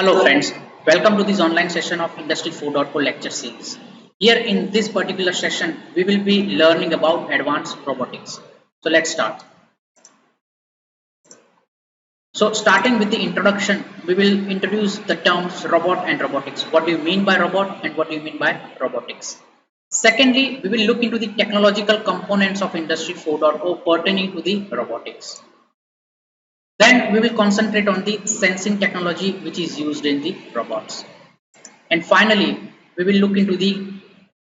Hello friends, welcome to this online session of Industry 4.0 lecture series. Here in this particular session, we will be learning about advanced robotics. So let's start. So starting with the introduction, we will introduce the terms robot and robotics. What do you mean by robot and what do you mean by robotics? Secondly, we will look into the technological components of Industry 4.0 pertaining to the robotics. Then we will concentrate on the sensing technology which is used in the robots. And finally, we will look into the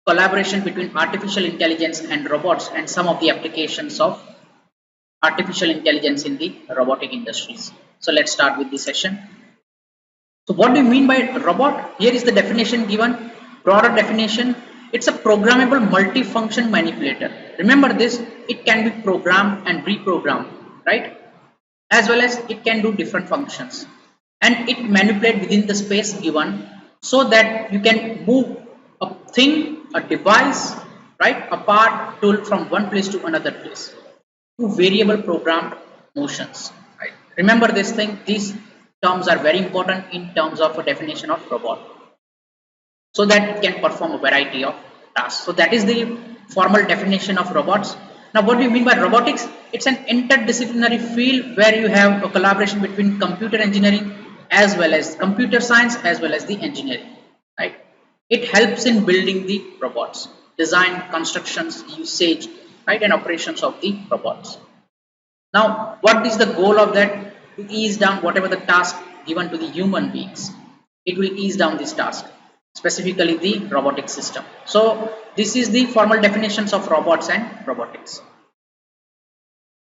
collaboration between artificial intelligence and robots and some of the applications of artificial intelligence in the robotic industries. So let's start with this session. So what do you mean by robot? Here is the definition given, broader definition. It's a programmable multifunction manipulator. Remember this, it can be programmed and reprogrammed, right? As well as it can do different functions, and it manipulates within the space given so that you can move a thing, a device, right, a part, tool from one place to another place to variable programmed motions, right? Remember this thing, these terms are very important in terms of a definition of robot, so that it can perform a variety of tasks. So that is the formal definition of robots. Now what do you mean by robotics? It's an interdisciplinary field where you have a collaboration between computer engineering as well as computer science as well as the engineering, right? It helps in building the robots, design, constructions, usage, right, and operations of the robots. Now what is the goal of that? To ease down whatever the task given to the human beings. It will ease down this task, specifically the robotic system. So this is the formal definitions of robots and robotics.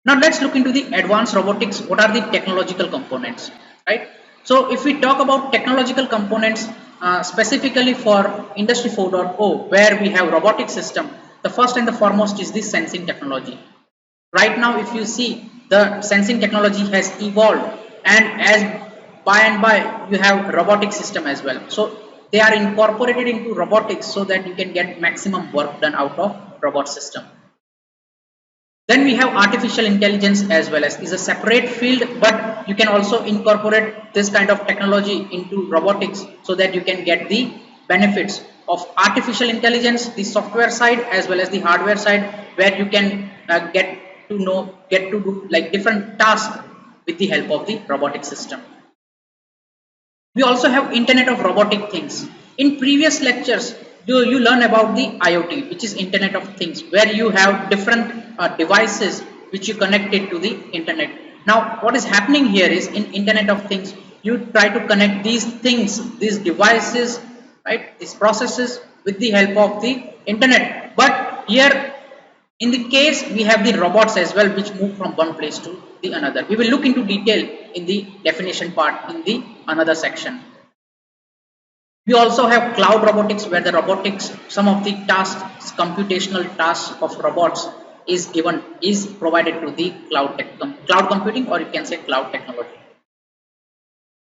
Now let's look into the advanced robotics. What are the technological components, right? So if we talk about technological components, specifically for Industry 4.0, where we have robotic system, the first and the foremost is the sensing technology. Right now, if you see, the sensing technology has evolved, and as by and by you have robotic system as well. So they are incorporated into robotics so that you can get maximum work done out of robot system. Then we have artificial intelligence as well as is a separate field, but you can also incorporate this kind of technology into robotics so that you can get the benefits of artificial intelligence, the software side as well as the hardware side, where you can get to do like different tasks with the help of the robotic system. We also have Internet of Robotic Things. In previous lectures, you learn about the IoT, which is Internet of Things, where you have different devices which you connected to the internet. Now, what is happening here is in Internet of Things, you try to connect these things, these devices, right, these processes with the help of the internet. But here, in the case, we have the robots as well, which move from one place to the another. We will look into detail in the definition part in the another section. We also have cloud robotics, where the robotics, some of the tasks, computational tasks of robots is provided to the cloud computing, or you can say cloud technology.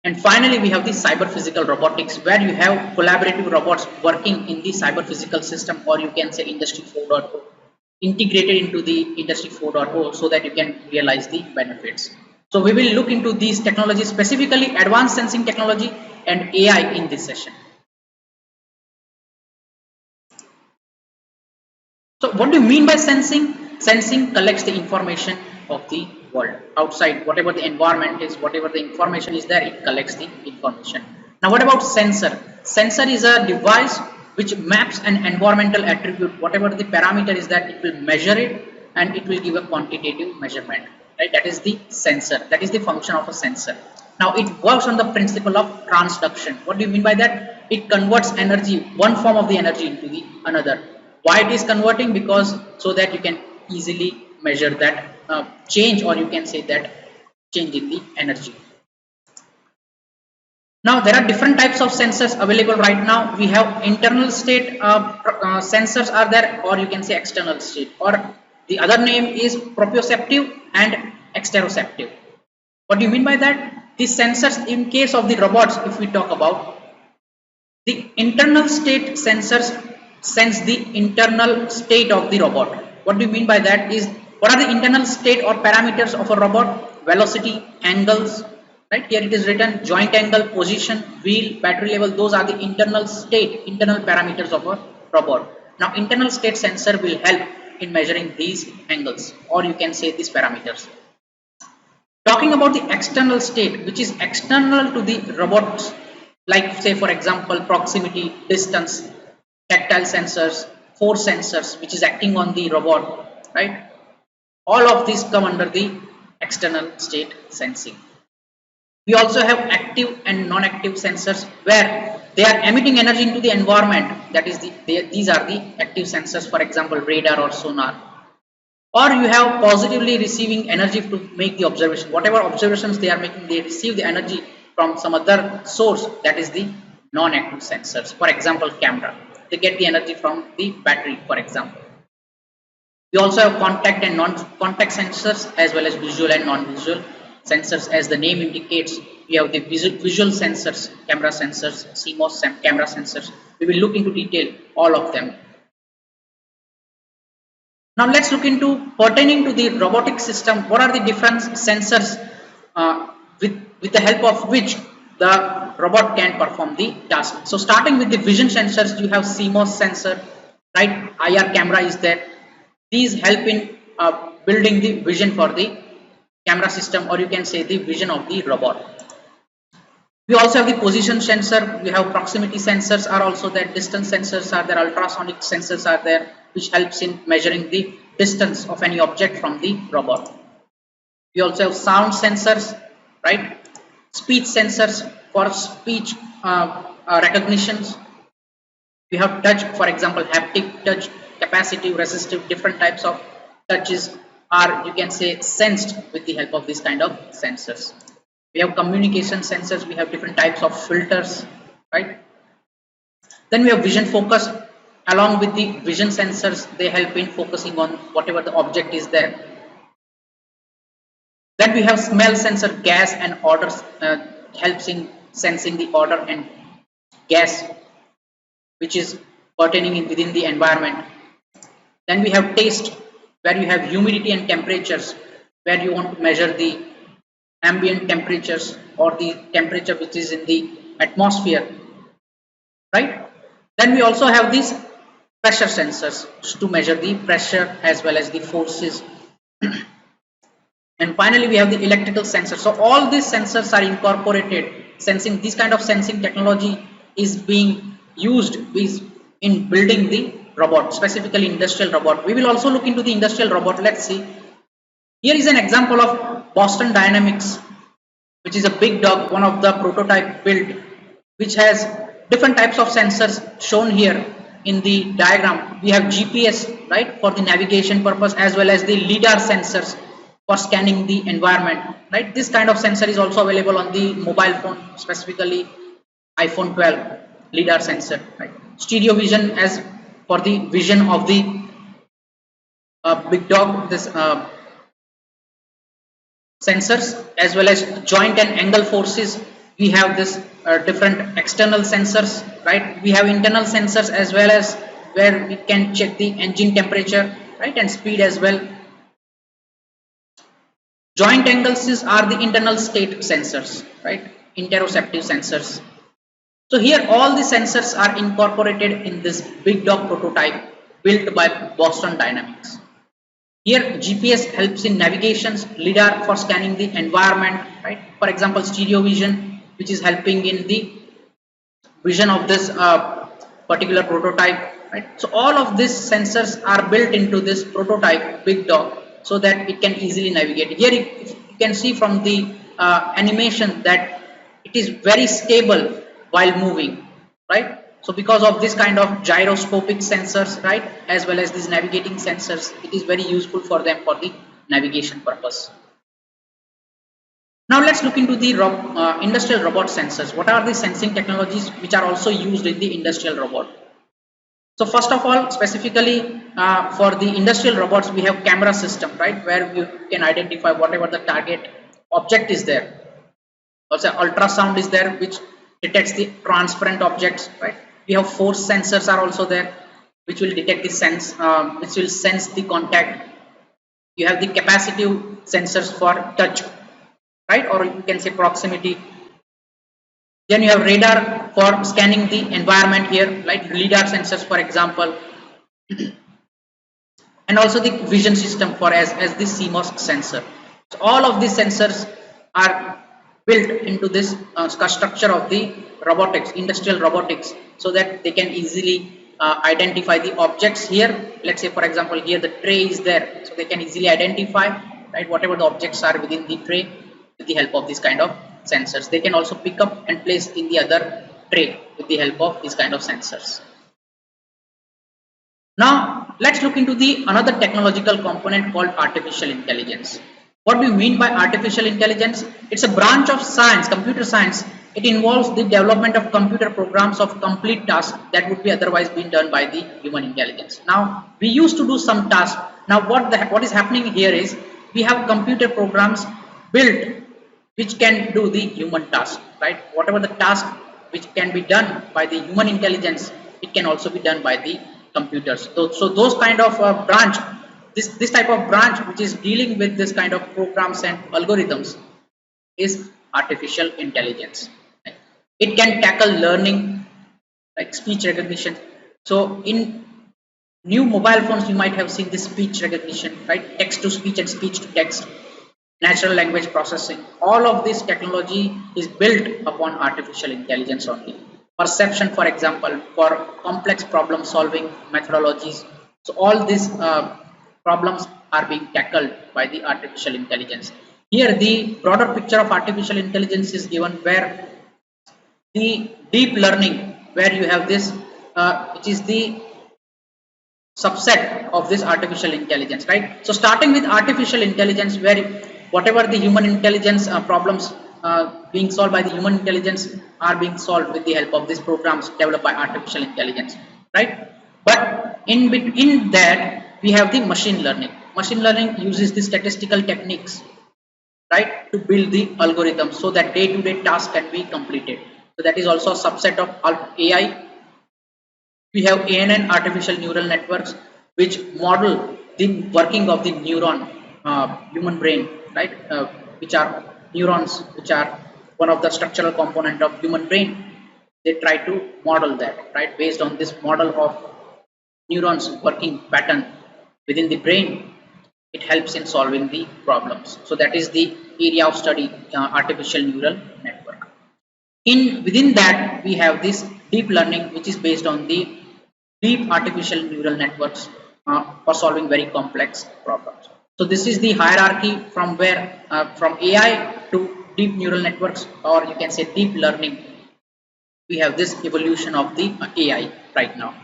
And finally, we have the cyber physical robotics, where you have collaborative robots working in the cyber physical system, or you can say Industry 4.0, integrated into the Industry 4.0 so that you can realize the benefits. So we will look into these technologies, specifically advanced sensing technology and AI in this session. So what do you mean by sensing? Sensing collects the information of the world outside, whatever the environment is, whatever the information is there, it collects the information. Now what about sensor? Sensor is a device which maps an environmental attribute, whatever the parameter is that it will measure it and it will give a quantitative measurement, right? That is the sensor, that is the function of a sensor. Now it works on the principle of transduction. What do you mean by that? It converts energy, one form of the energy into the another. Why it is converting? Because so that you can easily measure that change, or you can say that change in the energy. Now there are different types of sensors available right now. We have internal state sensors are there, or you can say external state, or the other name is proprioceptive and exteroceptive. What do you mean by that? These sensors, in case of the robots, if we talk about the internal state sensors, sense the internal state of the robot. What do you mean by that is, what are the internal state or parameters of a robot? Velocity, angles, right? Here it is written joint angle, position, wheel, battery level. Those are the internal state, internal parameters of a robot. Now internal state sensor will help in measuring these angles, or you can say these parameters. Talking about the external state, which is external to the robots, like say for example proximity, distance, tactile sensors, force sensors, which is acting on the robot, right? All of these come under the external state sensing. We also have active and non-active sensors where they are emitting energy into the environment. That is these are the active sensors, for example radar or sonar. Or you have positively receiving energy to make the observation. Whatever observations they are making, they receive the energy from some other source. That is the non-active sensors. For example, camera. They get the energy from the battery, for example. We also have contact and non-contact sensors as well as visual and non-visual sensors. As the name indicates, we have the visual sensors, camera sensors, CMOS camera sensors. We will look into detail all of them. Now let's look into pertaining to the robotic system. What are the different sensors with the help of which the robot can perform the task? So starting with the vision sensors, you have CMOS sensor, right? IR camera is there. These help in building the vision for the camera system, or you can say the vision of the robot. We also have the position sensor. We have proximity sensors are also there. Distance sensors are there. Ultrasonic sensors are there, which helps in measuring the distance of any object from the robot. We also have sound sensors, right? Speech sensors for speech recognitions. We have touch, for example, haptic touch, capacitive, resistive, different types of touches are, you can say, sensed with the help of this kind of sensors. We have communication sensors. We have different types of filters, right? Then we have vision focus. Along with the vision sensors, they help in focusing on whatever the object is there. Then we have smell sensor, gas and odors, helps in sensing the odor and gas which is pertaining in within the environment. Then we have taste, where you have humidity and temperatures, where you want to measure the ambient temperatures or the temperature which is in the atmosphere, right? Then we also have these pressure sensors to measure the pressure as well as the forces. And finally we have the electrical sensors. So all these sensors are incorporated. Sensing, this kind of sensing technology is being used in building the robot, specifically industrial robot. We will also look into the industrial robot. Let's see. Here is an example of Boston Dynamics, which is a big dog, one of the prototype built, which has different types of sensors shown here in the diagram. We have GPS, right, for the navigation purpose, as well as the LiDAR sensors for scanning the environment, right? This kind of sensor is also available on the mobile phone, specifically iPhone 12 LiDAR sensor, right? Stereo vision as for the vision of the big dog, this sensors, as well as joint and angle forces. We have this different external sensors, right? We have internal sensors as well as where we can check the engine temperature, right, and speed as well. Joint angles are the internal state sensors, right? Interoceptive sensors. So here all the sensors are incorporated in this big dog prototype built by Boston Dynamics. Here GPS helps in navigations, LiDAR for scanning the environment, right? For example, stereo vision, which is helping in the vision of this particular prototype, right? So all of these sensors are built into this prototype big dog, so that it can easily navigate. Here you can see from the animation that it is very stable while moving, right? So because of this kind of gyroscopic sensors, right, as well as these navigating sensors, it is very useful for them for the navigation purpose. Now let's look into the industrial robot sensors. What are the sensing technologies which are also used in the industrial robot? So first of all, specifically for the industrial robots, we have camera system, right, where you can identify whatever the target object is there. Also ultrasound is there, which detects the transparent objects, right? We have force sensors are also there, which will detect the sense, which will sense the contact. You have the capacitive sensors for touch, right? Or you can say proximity. Then you have radar for scanning the environment here, like LIDAR sensors, for example, and also the vision system for as the CMOS sensor. So all of these sensors are built into this structure of the robotics, industrial robotics, so that they can easily identify the objects here. Let's say, for example, here the tray is there, so they can easily identify, right, whatever the objects are within the tray with the help of this kind of sensors. They can also pick up and place in the other tray with the help of these kind of sensors. Now let's look into the another technological component called artificial intelligence. What do you mean by artificial intelligence? It's a branch of science, computer science. It involves the development of computer programs of complete tasks that would be otherwise being done by the human intelligence. Now we used to do some tasks. Now what is happening here is we have computer programs built which can do the human task, right? Whatever the task which can be done by the human intelligence, it can also be done by the computers. So those kind of branch, this type of branch which is dealing with this kind of programs and algorithms is artificial intelligence. It can tackle learning, like speech recognition. So in new mobile phones, you might have seen this speech recognition, right? Text to speech and speech to text, natural language processing. All of this technology is built upon artificial intelligence only. Perception, for example, for complex problem solving methodologies. So all these problems are being tackled by the artificial intelligence. Here the broader picture of artificial intelligence is given, where the deep learning, where you have this which is the subset of this artificial intelligence, right? So starting with artificial intelligence, where whatever the human intelligence problems being solved by the human intelligence are being solved with the help of these programs developed by artificial intelligence, right? But in between that, we have the machine learning. Machine learning uses the statistical techniques, right, to build the algorithm so that day-to-day tasks can be completed. So that is also a subset of AI. We have ANN, artificial neural networks, which model the working of the neuron, human brain, right? Which are neurons, which are one of the structural component of human brain. They try to model that, right? Based on this model of neurons working pattern within the brain, it helps in solving the problems. So that is the area of study, artificial neural network. Within that, we have this deep learning, which is based on the deep artificial neural networks for solving very complex problems. So this is the hierarchy from where from AI to deep neural networks, or you can say deep learning. We have this evolution of the AI right now.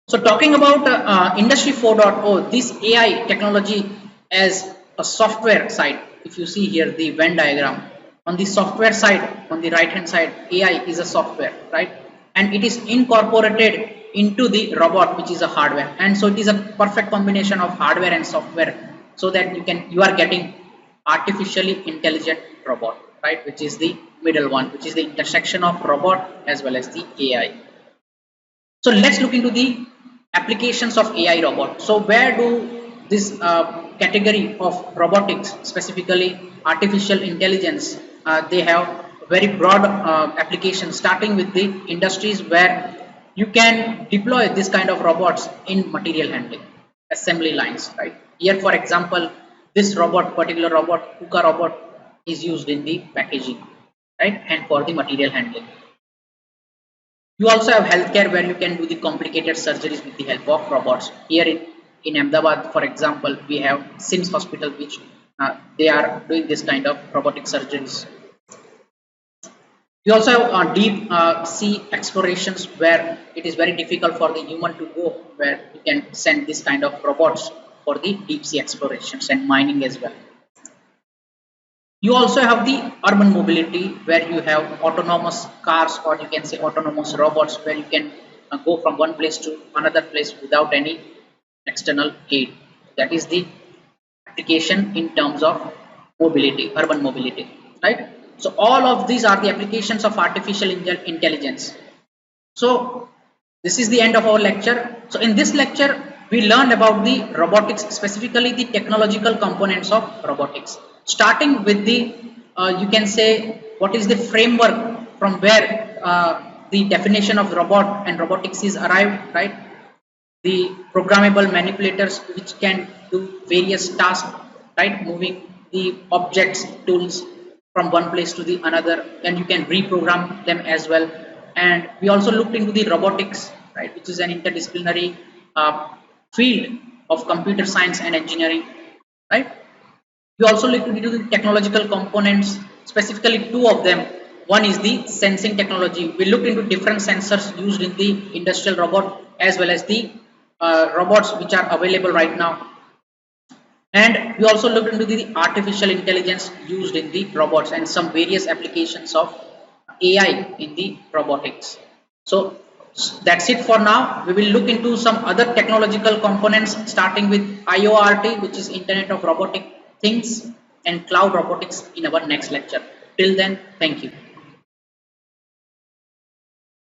So talking about Industry 4.0, this AI technology as a software side. If you see here the Venn diagram, on the software side, on the right hand side, AI is a software, right? And it is incorporated into the robot, which is a hardware. And so it is a perfect combination of hardware and software, so that you are getting artificially intelligent robot, right? Which is the middle one, which is the intersection of robot as well as the AI. So let's look into the applications of AI robot. So where do this category of robotics, specifically artificial intelligence, they have very broad applications, starting with the industries where you can deploy this kind of robots in material handling, assembly lines, right? Here, for example, this particular robot, KUKA robot, is used in the packaging, right, and for the material handling. You also have healthcare, where you can do the complicated surgeries with the help of robots. Here in Ahmedabad, for example, we have SIMS Hospital, which they are doing this kind of robotic surgeries. We also have deep sea explorations, where it is very difficult for the human to go, where you can send this kind of robots for the deep sea explorations and mining as well. You also have the urban mobility, where you have autonomous cars, or you can say autonomous robots, where you can go from one place to another place without any external aid. That is the application in terms of mobility, urban mobility, right? So all of these are the applications of artificial intelligence. So this is the end of our lecture. So in this lecture, we learned about the robotics, specifically the technological components of robotics. starting with the you can say what is the framework from where the definition of robot and robotics is arrived, right? The programmable manipulators which can do various tasks, right, moving the objects, tools from one place to the another, and you can reprogram them as well. And we also looked into the robotics, right, which is an interdisciplinary uh, field of computer science and engineering, right? We also looked into the technological components, specifically two of them. One is the sensing technology. We looked into different sensors used in the industrial robot as well as the robots which are available right now. And we also looked into the artificial intelligence used in the robots and some various applications of AI in the robotics. So that's it for now. We will look into some other technological components starting with IoRT, which is Internet of Robotic Things, and cloud robotics in our next lecture. Till then, thank you.